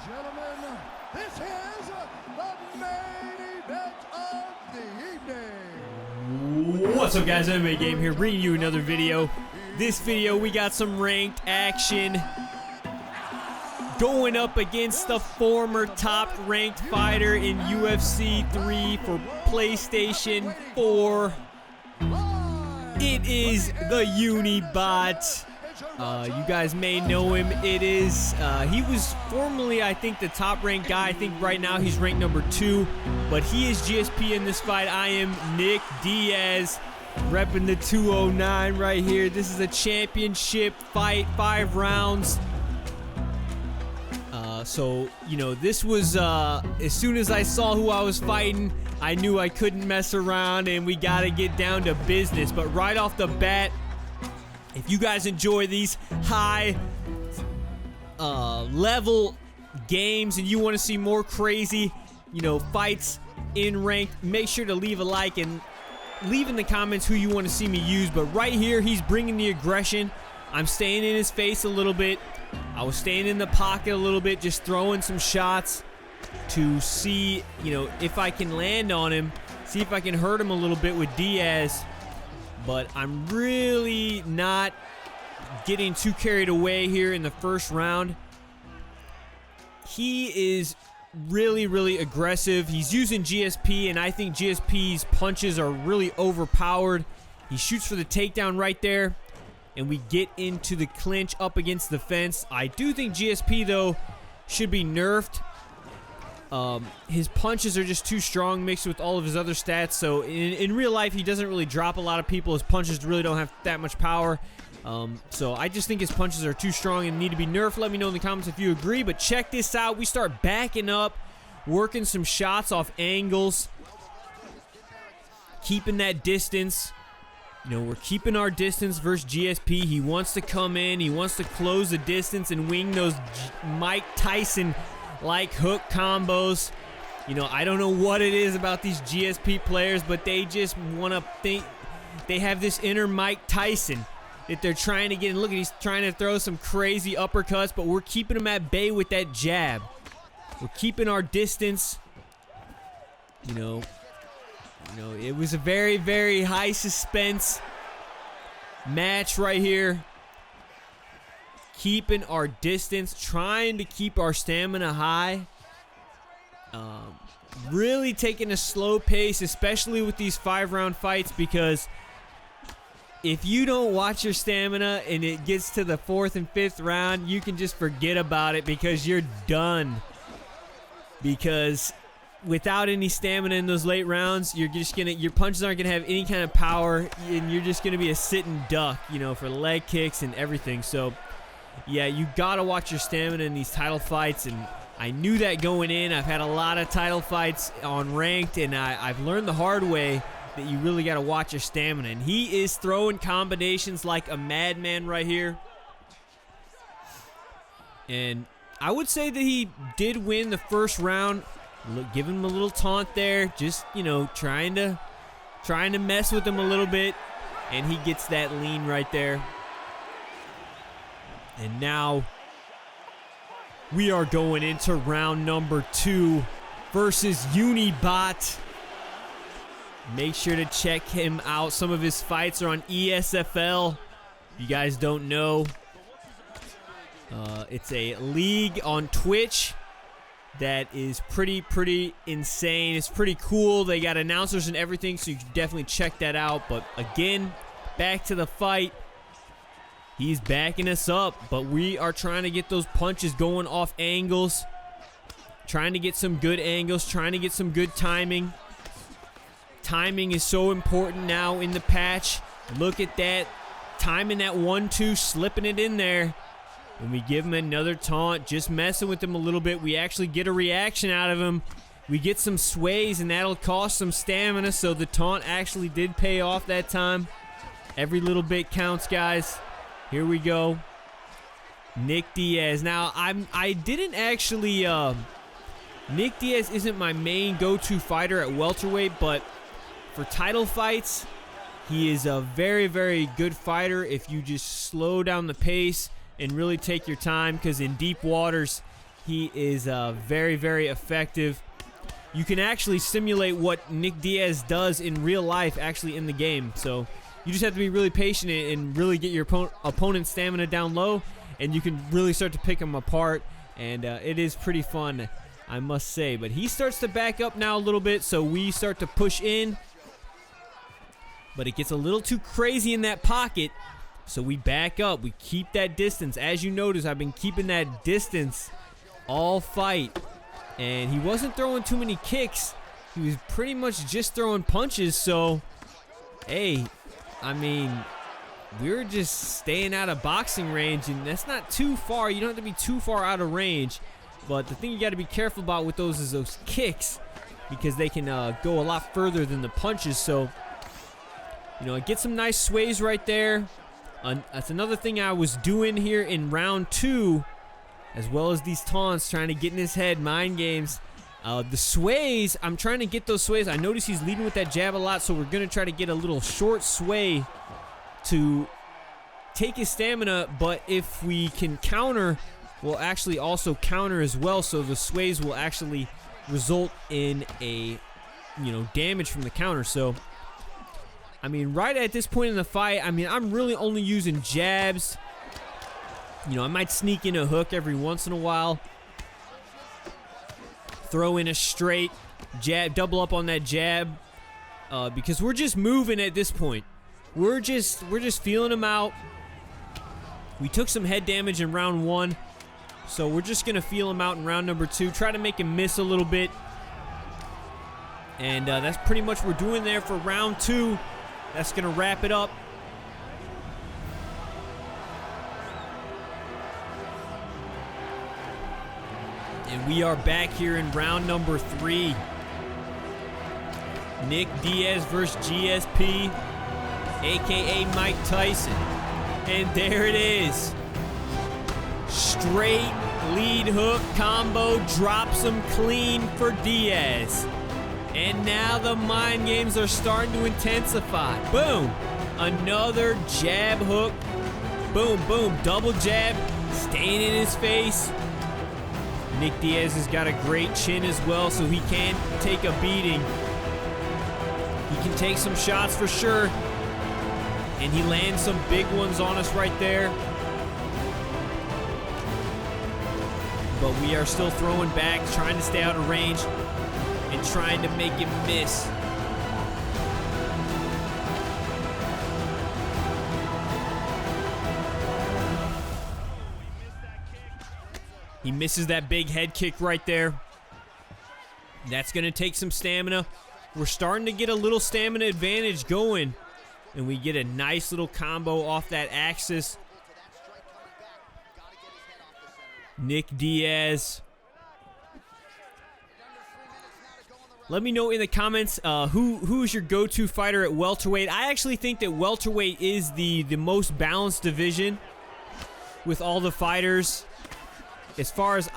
gentlemen, this is the main event of the evening. What's up, guys? MMA Game here, bringing you another video. This video, we got some ranked action going up against the former top-ranked fighter in UFC 3 for PlayStation 4. It is the Unibot. You guys may know him. He was formerly, I think, the top-ranked guy. I think right now he's ranked number 2, but he is GSP in this fight. I am Nick Diaz, repping the 209 right here. This is a championship fight, 5 rounds. So, you know, this was, as soon as I saw who I was fighting, I knew I couldn't mess around, and we got to get down to business. But right off the bat, if you guys enjoy these high level games and you want to see more crazy, you know, fights in ranked, make sure to leave a like and leave in the comments who you want to see me use. But right here, he's bringing the aggression. I'm staying in his face a little bit. I was staying in the pocket a little bit, just throwing some shots to see, you know, if I can land on him, see if I can hurt him a little bit with Diaz. But I'm really not getting too carried away here in the first round. He is really, really aggressive. He's using GSP, and I think GSP's punches are really overpowered. He shoots for the takedown right there, and we get into the clinch up against the fence. I do think GSP, though, should be nerfed. His punches are just too strong mixed with all of his other stats. So in real life, he doesn't really drop a lot of people. His punches really don't have that much power. So I just think his punches are too strong and need to be nerfed. Let me know in the comments if you agree. But check this out. We start backing up, working some shots off angles, keeping that distance. You know, we're keeping our distance versus GSP. He wants to come in. He wants to close the distance and wing those Mike Tyson-like hook combos. You know, I don't know what it is about these GSP players, but they just want to think they have this inner Mike Tyson that they're trying to get. And look, he's trying to throw some crazy uppercuts, but we're keeping him at bay with that jab. We're keeping our distance. You know, it was a very, very high suspense match right here. Keeping our distance, trying to keep our stamina high. Really taking a slow pace, especially with these 5-round fights, because if you don't watch your stamina and it gets to the 4th and 5th round, you can just forget about it because you're done. Because without any stamina in those late rounds, you're just gonna, your punches aren't gonna have any kind of power, and you're just gonna be a sitting duck, you know, for leg kicks and everything. So yeah, you gotta watch your stamina in these title fights, and I knew that going in. I've had a lot of title fights on ranked, and I've learned the hard way that you really gotta watch your stamina. And he is throwing combinations like a madman right here. And I would say that he did win the first round. Look, give him a little taunt there, just, you know, trying to mess with him a little bit, and he gets that lean right there. And now we are going into round number 2 versus Unibot. Make sure to check him out. Some of his fights are on ESFL. If you guys don't know, it's a league on Twitch that is pretty insane. It's pretty cool. They got announcers and everything, so you can definitely check that out. But again, back to the fight. He's backing us up, but we are trying to get those punches going off angles, trying to get some good angles, trying to get some good timing. Timing is so important now in the patch. Look at that. Timing that 1-2, slipping it in there. And we give him another taunt, just messing with him a little bit. We actually get a reaction out of him. We get some sways, and that'll cost some stamina, so the taunt actually did pay off that time. Every little bit counts, guys. Here we go. Nick Diaz. Now, I didn't actually, Nick Diaz isn't my main go-to fighter at welterweight, but for title fights, he is a very, very good fighter if you just slow down the pace and really take your time, because in deep waters, He is very, very effective. You can actually simulate what Nick Diaz does in real life actually in the game. So you just have to be really patient and really get your opponent's stamina down low, and you can really start to pick him apart. And it is pretty fun, I must say. But he starts to back up now a little bit, so we start to push in. But it gets a little too crazy in that pocket, so we back up. We keep that distance. As you notice, I've been keeping that distance all fight. And he wasn't throwing too many kicks. He was pretty much just throwing punches. So, hey, I mean, we're just staying out of boxing range, and that's not too far. You don't have to be too far out of range. But the thing you got to be careful about with those is those kicks, because they can go a lot further than the punches. So, you know, I get some nice sways right there. That's another thing I was doing here in round 2, as well as these taunts, trying to get in his head, mind games. The sways, I'm trying to get those sways. I notice he's leading with that jab a lot, so we're going to try to get a little short sway to take his stamina, but if we can counter, we'll actually also counter as well, so the sways will actually result in a, you know, damage from the counter. So, I mean, right at this point in the fight, I mean, I'm really only using jabs. You know, I might sneak in a hook every once in a while. Throw in a straight jab, double up on that jab. Because we're just moving at this point. We're just feeling him out. We took some head damage in round 1. So we're just going to feel him out in round number 2. Try to make him miss a little bit. And that's pretty much what we're doing there for round 2. That's going to wrap it up. And we are back here in round number 3. Nick Diaz versus GSP, a.k.a. Mike Tyson. And there it is. Straight lead hook combo, drops him clean for Diaz. And now the mind games are starting to intensify. Boom. Another jab hook. Boom, boom. Double jab. Staying in his face. Nick Diaz has got a great chin as well, so he can take a beating. He can take some shots for sure. And he lands some big ones on us right there. But we are still throwing back, trying to stay out of range, and trying to make him miss. He misses that big head kick right there. That's going to take some stamina. We're starting to get a little stamina advantage going. And we get a nice little combo off that axis. Nick Diaz. Let me know in the comments who's your go-to fighter at welterweight. I actually think that welterweight is the most balanced division with all the fighters. As far as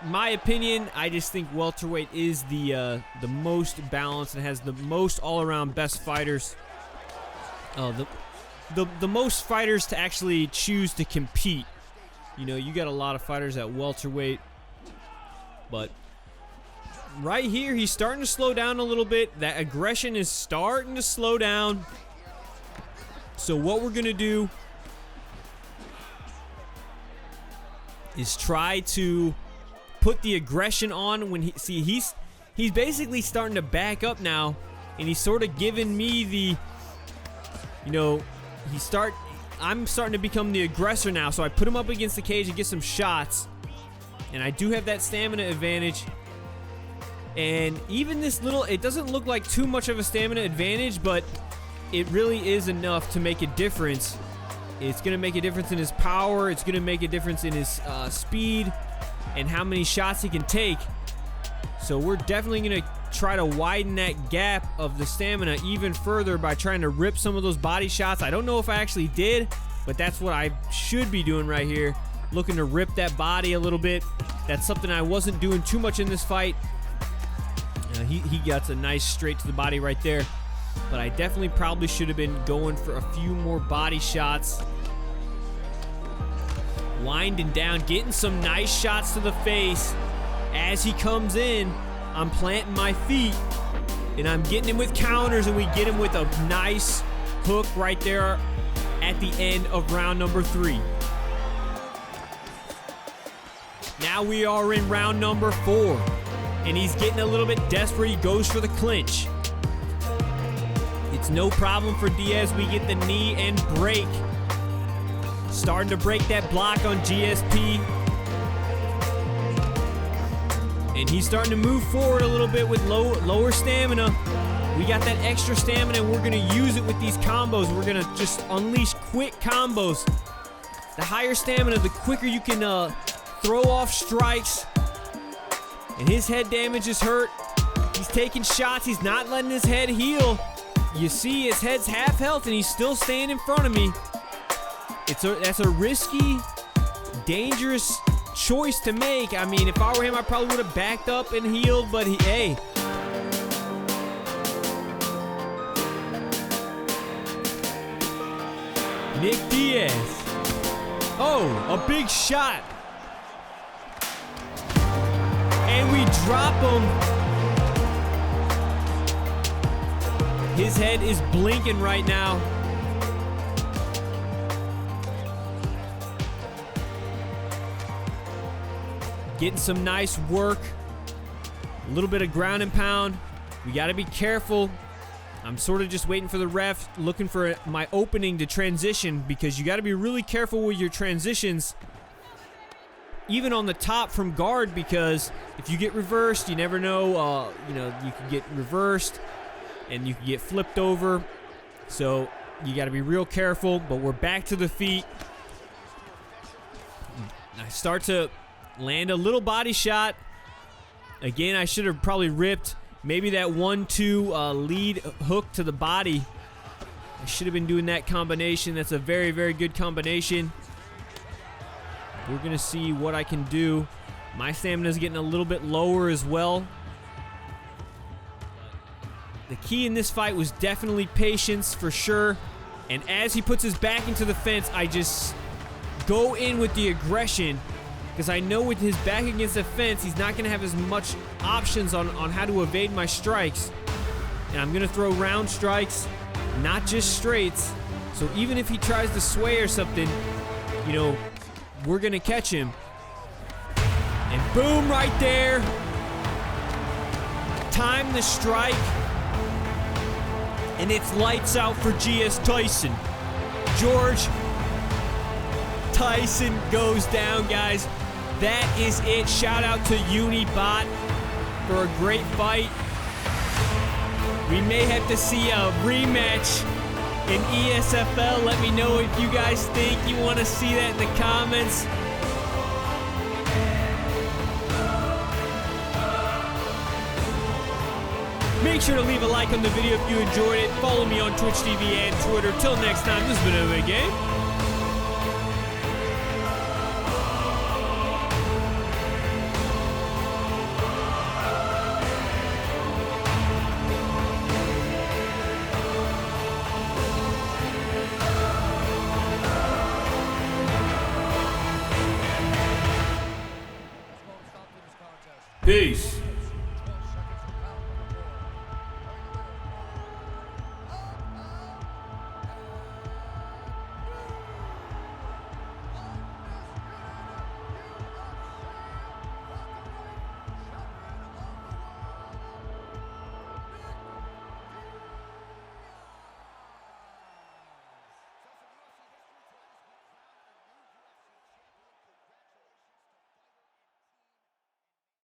my opinion, I just think welterweight is the most balanced and has the most all-around best fighters. The most fighters to actually choose to compete. You know, you got a lot of fighters at welterweight, but right here he's starting to slow down a little bit. That aggression is starting to slow down. So what we're gonna do is try to put the aggression on when he's basically starting to back up now, and he's sort of giving me the, you know, I'm starting to become the aggressor now, so I put him up against the cage and get some shots, and I do have that stamina advantage. And even this little, it doesn't look like too much of a stamina advantage, but it really is enough to make a difference. It's going to make a difference in his power. It's going to make a difference in his speed and how many shots he can take. So we're definitely going to try to widen that gap of the stamina even further by trying to rip some of those body shots. I don't know if I actually did, but that's what I should be doing right here. Looking to rip that body a little bit. That's something I wasn't doing too much in this fight. He got a nice straight to the body right there. But I definitely probably should have been going for a few more body shots. winding down, getting some nice shots to the face. As he comes in, I'm planting my feet, and I'm getting him with counters, and we get him with a nice hook right there at the end of round number 3. Now we are in round number 4, and he's getting a little bit desperate. He goes for the clinch. It's no problem for Diaz. We get the knee and break. Starting to break that block on GSP. And he's starting to move forward a little bit with lower stamina. We got that extra stamina, and we're going to use it with these combos. We're going to just unleash quick combos. The higher stamina, the quicker you can throw off strikes. And his head damage is hurt. He's taking shots. He's not letting his head heal. You see his head's half health, and he's still staying in front of me. That's a risky, dangerous choice to make. I mean, if I were him, I probably would have backed up and healed, but hey. Nick Diaz. Oh, a big shot. And we drop him. His head is blinking right now. Getting some nice work. A little bit of ground and pound. We got to be careful. I'm sort of just waiting for the ref, looking for my opening to transition, because you got to be really careful with your transitions, even on the top from guard, because if you get reversed, you never know. You can get reversed and you can get flipped over. So you got to be real careful. But we're back to the feet. I start to land a little body shot. Again, I should have probably ripped maybe that 1-2 lead hook to the body. I should have been doing that combination. That's a very, very good combination. We're going to see what I can do. My stamina is getting a little bit lower as well. The key in this fight was definitely patience for sure. And as he puts his back into the fence, I just go in with the aggression, because I know with his back against the fence, he's not going to have as much options on how to evade my strikes. And I'm going to throw round strikes, not just straights. So even if he tries to sway or something, we're going to catch him. And boom, right there. Time the strike. And it's lights out for George Tyson. George Tyson goes down, guys. That is it. Shout out to Unibot for a great fight. We may have to see a rematch in ESFL. Let me know if you guys think you want to see that in the comments. Make sure to leave a like on the video if you enjoyed it. Follow me on Twitch TV and Twitter. Till next time, this has been MMA Game. Peace.